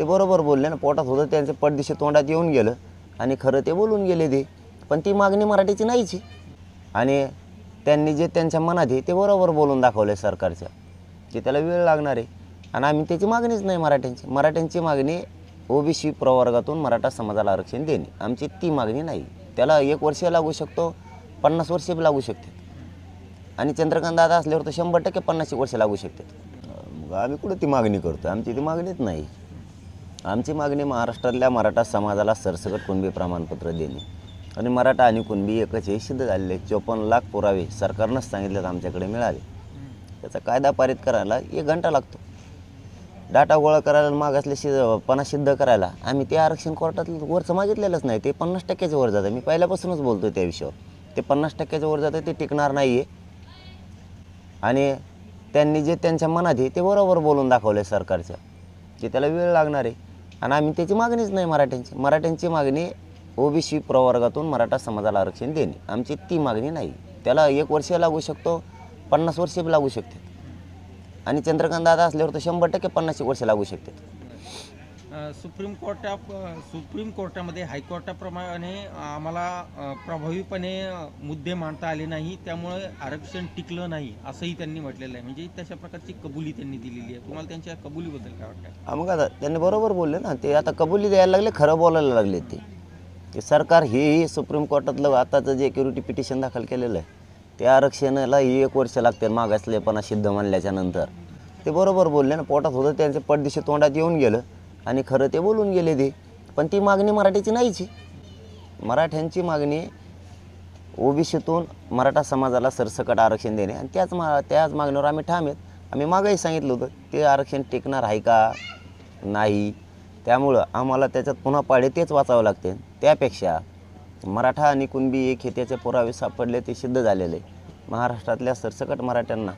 ते बरोबर बोलले ना, पोटात होतं त्यांचे पटदिशी तोंडात येऊन गेलं आणि खरं ते बोलून गेले ते. पण ती मागणी मराठीची नाहीची आणि त्यांनी जे त्यांच्या मनात आहे ते बरोबर बोलून दाखवले सरकारच्या, की त्याला वेळ लागणार आहे. आणि आम्ही त्याची मागणीच नाही मराठ्यांची मागणी ओबीसी प्रवर्गातून मराठा समाजाला आरक्षण देणे, आमची ती मागणी नाही. त्याला 1 वर्ष लागू शकतो, 50 वर्षे लागू शकते आणि चंद्रकांत दादा असल्यावर तर 100% 50 वर्ष लागू शकते. मग आम्ही कुठं ती मागणी करतो? आमची ती मागणीच नाही. आमची मागणी महाराष्ट्रातल्या मराठा समाजाला सरसकट कुणबी प्रमाणपत्र देणे आणि मराठा आणि कुणबी एकच हे सिद्ध झालेले 54 लाख पुरावे सरकारनंच सांगितलं आमच्याकडे मिळाले. त्याचा कायदा पारित करायला 1 घंटा लागतो. डाटा गोळा करायला मागासले सिद्ध करायला आम्ही ते आरक्षण कोर्टातलं वरचं मागितलेलंच नाही. ते 50%च्या वर जातं. मी पहिल्यापासूनच बोलतो त्या विषयावर. ते 50%च्या वर जातं, ते टिकणार नाही आहे. आणि त्यांनी जे त्यांच्या मनात आहे ते बरोबर बोलून दाखवले सरकारच्या, की त्याला वेळ लागणार आहे. आणि आम्ही त्याची मागणीच नाही मराठ्यांची मागणी ओबीसी प्रवर्गातून मराठा समाजाला आरक्षण देणे, आमची ती मागणी नाही. त्याला 1 वर्ष लागू शकतो, 50 वर्षे लागू शकते आणि चंद्रकांत दादा असल्यावर तर 100% 50 वर्ष लागू शकते. सुप्रीम कोर्टामध्ये हायकोर्टाप्रमाणे आम्हाला प्रभावीपणे मुद्दे मांडता आले नाही, त्यामुळे आरक्षण टिकलं नाही असंही त्यांनी म्हटलेलं आहे. म्हणजे तशा प्रकारची कबुली त्यांनी दिलेली आहे. तुम्हाला त्यांच्या कबुलीबद्दल काय वाटतं? मग आता त्यांनी बरोबर बोलले ना, ते आता कबुली द्यायला लागले, खरं बोलायला लागले. ते सरकार हेही सुप्रीम कोर्टातलं आताचं जे क्युरिटी पिटिशन दाखल केलेलं आहे ते आरक्षणाला 1 वर्ष लागते मागासलेपणा सिद्ध मानल्याच्या नंतर. ते बरोबर बोलले ना, पोटात होतं त्यांचे पटदिशी तोंडात येऊन गेलं आणि खरं ते बोलून गेले ते. पण ती मागणी मराठीची नाहीची. मराठ्यांची मागणी ओबीसीतून मराठा समाजाला सरसकट आरक्षण देणे आणि त्याच मागणीवर आम्ही ठाम आहेत. आम्ही मागंही सांगितलं होतं ते आरक्षण टिकणार आहे का नाही, त्यामुळं आम्हाला त्याच्यात पुन्हा पाडे तेच वाचावं लागते. त्यापेक्षा मराठा आणि कुणबी एक हे त्याचे पुरावे सापडले, ते सिद्ध झालेले आहे. महाराष्ट्रातल्या सरसकट मराठ्यांना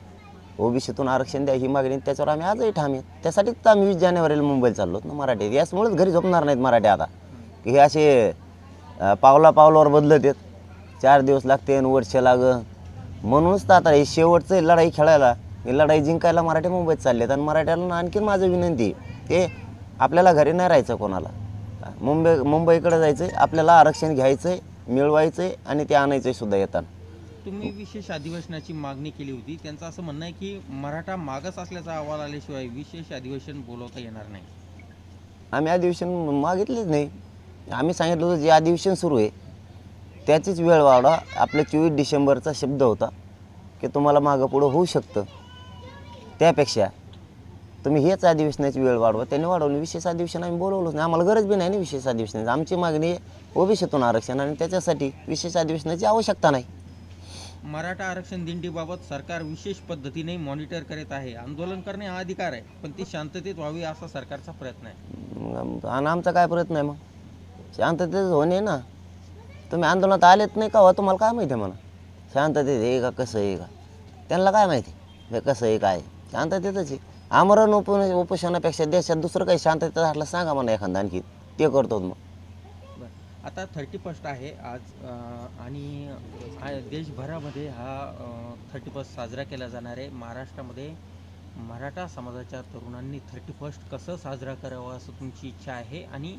ओबीसीतून आरक्षण द्या ही मागणी, त्याच्यावर आम्ही आजही ठाम आहेत. त्यासाठीच तर आम्ही 20 जानेवारीला मुंबईला चाललो ना मराठी. याचमुळेच घरी झोपणार नाहीत मराठी आता, की हे असे पावलावर बदलत आहेत. 4 दिवस लागते आणि वर्ष म्हणूनच तर आता हे शेवटचं लढाई खेळायला, ही लढाई जिंकायला मराठी मुंबईत चाललेत. आणि मराठ्याला आणखीन माझं विनंती ते आपल्याला घरी नाही राहायचं, कोणाला मुंबईकडे जायचं आहे, आपल्याला आरक्षण घ्यायचं आहे, मिळवायचं आहे आणि ते आणायचं आहे सुद्धा येताना. तुम्ही विशेष अधिवेशनाची मागणी केली होती. त्यांचं असं म्हणणं आहे की मराठा मागास असल्याचा अहवाल आल्याशिवाय विशेष अधिवेशन बोलवता येणार नाही. आम्ही अधिवेशन मागितलेच नाही. आम्ही सांगितलं होतं जे अधिवेशन सुरू आहे त्याचीच वेळ वाढवा. आपलं 24 डिसेंबरचा शब्द होता की तुम्हाला मागं पुढं होऊ शकतं, त्यापेक्षा तुम्ही हेच अधिवेशनाची वेळ वाढवा. त्यांनी वाढवली. विशेष अधिवेशन आम्ही बोलवलंच नाही. आम्हाला गरज बी नाही ना विशेष अधिवेशनाची. आमची मागणी ओबीसीतून आरक्षण आणि त्याच्यासाठी विशेष अधिवेशनाची आवश्यकता नाही. मराठा आरक्षण दिंडीबाबत सरकार विशेष पद्धतीने मॉनिटर करत आहे. आंदोलन करणे हा अधिकार आहे, पण ती शांततेत व्हावी असा सरकारचा प्रयत्न आहे. आणि आमचा काय प्रयत्न आहे? मग शांततेत होणे ना. तुम्ही आंदोलनात आलेत नाही का? हो, तुम्हाला काय माहिती आहे म्हणा शांततेत आहे का कसं आहे का? त्यांना काय माहिती हे कसं आहे काय? शांततेतच आहे. आमरण उपोषणापेक्षा देशात दुसरं काही शांततेत राहिलं सांगा म्हणा एखादा, आणखी ते करतो. मग आता 31 आहे आज आणि देशभरामध्ये हा 31 साजरा केला जाणार आहे. महाराष्ट्रामध्ये मराठा समाजाच्या तरुणांनी 31 कसं साजरा करावं असं तुमची इच्छा आहे आणि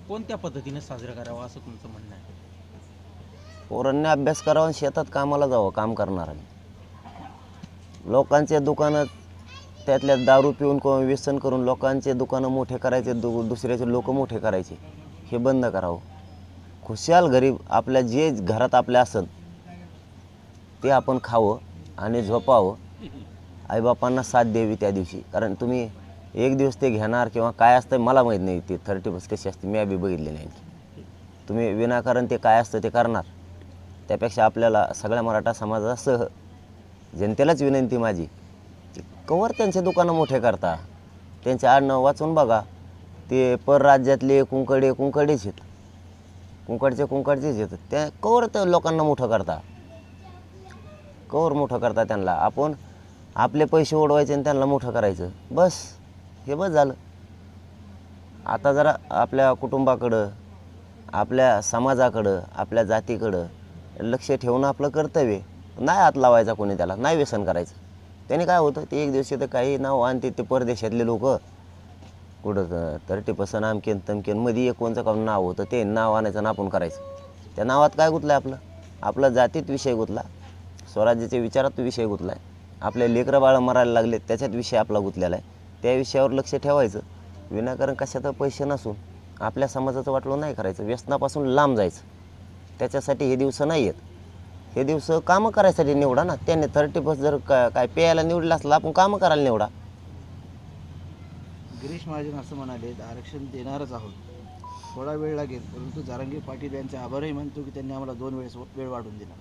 कोणत्या पद्धतीने साजरा करावा असं तुमचं म्हणणं आहे? पोरांनी अभ्यास करावा आणि शेतात कामाला जावं, काम करणाऱ्यांनी. लोकांचे दुकानं त्यातल्या दारू पिऊन किंवा व्यसन करून लोकांचे दुकानं मोठे करायचे, दुसऱ्याचे लोक मोठे करायचे, हे बंद करावं. खुशाल गरीब आपल्या जे घरात आपल्या असेल ते आपण खावं आणि झोपावं. आईबापांना साथ द्यावी त्या दिवशी. कारण तुम्ही एक दिवस ते घेणार किंवा काय असतं मला माहीत नाही, ते 31 कशी असते मी बी बघितले नाही. तुम्ही विनाकारण ते काय असतं ते करणार. त्यापेक्षा आपल्याला सगळ्या मराठा समाजासह जनतेलाच विनंती माझी की कवर त्यांचे दुकानं मोठे करता, त्यांचे आडनाव वाचून बघा. ते परराज्यातले कुंकडेच आहेत, कुंकडचेच येतात. त्या कवर त्या लोकांना मोठं करता त्यांना. आपण आपले पैसे उडवायचे आणि त्यांना मोठं करायचं, बस हे बस झालं. आता जरा आपल्या कुटुंबाकडं, आपल्या समाजाकडं, आपल्या जातीकडं लक्ष ठेवणं आपलं कर्तव्य. नाही हात लावायचा कोणी, त्याला नाही व्यसन करायचं. त्याने काय होतं, ते एक दिवशी तर काही नाव आणते ते परदेशातले लोक, कुठं 30% आमकेन तमकेन मध्ये एक कोणचं का नाव होतं ते नाव आणायचं आणि आपण करायचं. त्या नावात काय गुतलं आहे आपला जातीत विषय गुतला, स्वराज्याच्या विचारात विषय गुतला आहे, आपले लेकरं बाळं मरायला लागले त्याच्यात विषय आपला गुतलेला आहे. त्या विषयावर लक्ष ठेवायचं, विनाकारण कशात पैसे नसून आपल्या समाजाचं वाटलं नाही करायचं, व्यसनापासून लांब जायचं. त्याच्यासाठी हे दिवस नाही आहेत. हे दिवस कामं करायसाठी निवडा ना. त्यांनी 30% जर काय प्यायला निवडलं असलं, आपण कामं करायला निवडा. गिरीश महाजन असं म्हणाले आरक्षण देणारच आहोत, थोडा वेळ लागेल, परंतु जरांगे पाटील यांचे आभारही मानतो की त्यांनी आम्हाला 2 वेळेस वेळ वाढवून दिला.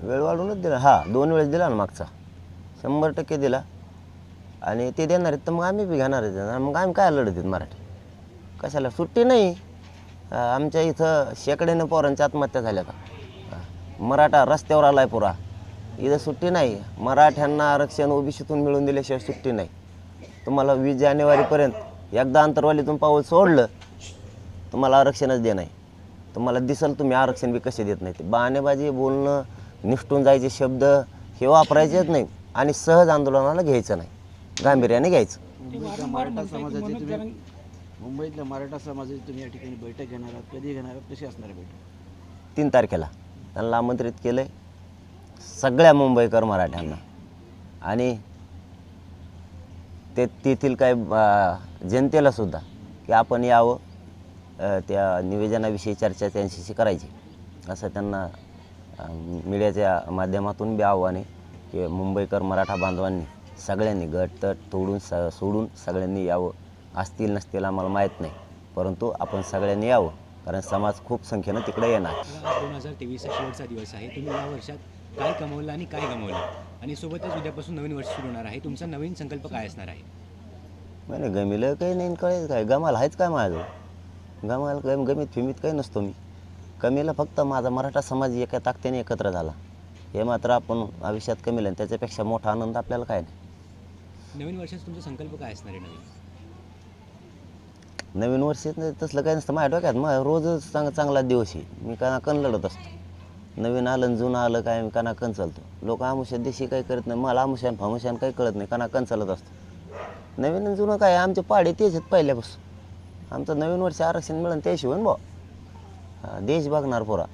वेळ वाढूनच दिला, 2 वेळेस दिला ना मागचा, 100% दिला. आणि ते देणार आहेत तर मग आम्ही बी घेणार आहेत. मग आम्ही काय लढत आहेत मराठी, कशाला सुट्टी नाही. आमच्या इथं शेकड्यानं पोरांच्या आत्महत्या झाल्या का, मराठा रस्त्यावर आला आहे पुरा, इथं सुट्टी नाही. मराठ्यांना आरक्षण ओबीसीतून मिळून दिल्याशिवाय सुट्टी नाही. तुम्हाला 20 जानेवारीपर्यंत एकदा अंतरवालीतून पाऊल सोडलं, तुम्हाला आरक्षणच दे नाही. तुम्हाला दिसल तुम्ही आरक्षण बी कसे देत नाही. ते बहाणेबाजी बोलणं, निष्ठून जायचे शब्द हे वापरायचेच नाही. आणि सहज आंदोलनाला घ्यायचं नाही, गांभीर्याने घ्यायचं. मुंबईतल्या मराठा समाजाची तुम्ही या ठिकाणी बैठक घेणार आहात, कधी घेणार आहात, कशी असणार आहे बैठक? 3 तारखेला त्यांना आमंत्रित केलं आहे, सगळ्या मुंबईकर मराठ्यांना. आणि ते तेथील काय जनतेलासुद्धा की आपण यावं, त्या निवेदनाविषयी चर्चा त्यांच्याशी करायची, असं त्यांना मीडियाच्या माध्यमातून बी आव्हान आहे की मुंबईकर मराठा बांधवांनी सगळ्यांनी गटतट सोडून सगळ्यांनी यावं. असतील नसतील आम्हाला माहीत नाही, परंतु आपण सगळ्यांनी यावं, कारण समाज खूप संख्येनं तिकडे येणार. 2023 हा शेवटचा दिवस आहे. तुम्ही या वर्षात काय कमवलं आणि काय गमावलं, आणि सोबतच उद्यापासून नवीन वर्ष सुरू होणार आहे. तुमचा नवीन संकल्प काय असणार आहे? नाही गमिलं काही नाही, कळेल काय गमाला आहेच काय माझं, गमायला काय गमीत फिमीत काही नसतो मी. कमीला फक्त माझा मराठा समाज एका ताकदीने एकत्र झाला, हे मात्र आपण आयुष्यात कमीलं. आणि त्याच्यापेक्षा मोठा आनंद आपल्याला काय नाही. नवीन वर्षाचा तुमचा संकल्प काय असणार आहे? नवीन वर्षात तसलं काही नसतं माझ्या डोक्यात. मग रोजच चांगला दिवस आहे, मी कण लढत असतो. नवीन आलं आणि जुनं आलं काय, मी कण चालतो. लोक आमुष्या दिवशी काही करत नाही, मला आमुष्यान फामुष्यान काही कळत नाही, कण चालत असतो. नवीन आणि जुनं काय, आमचे पाडे तेच आहेत पहिल्यापासून. आमचं नवीन वर्ष आरक्षण मिळेल त्याशिवाय भाऊ देश बघणार पुरा.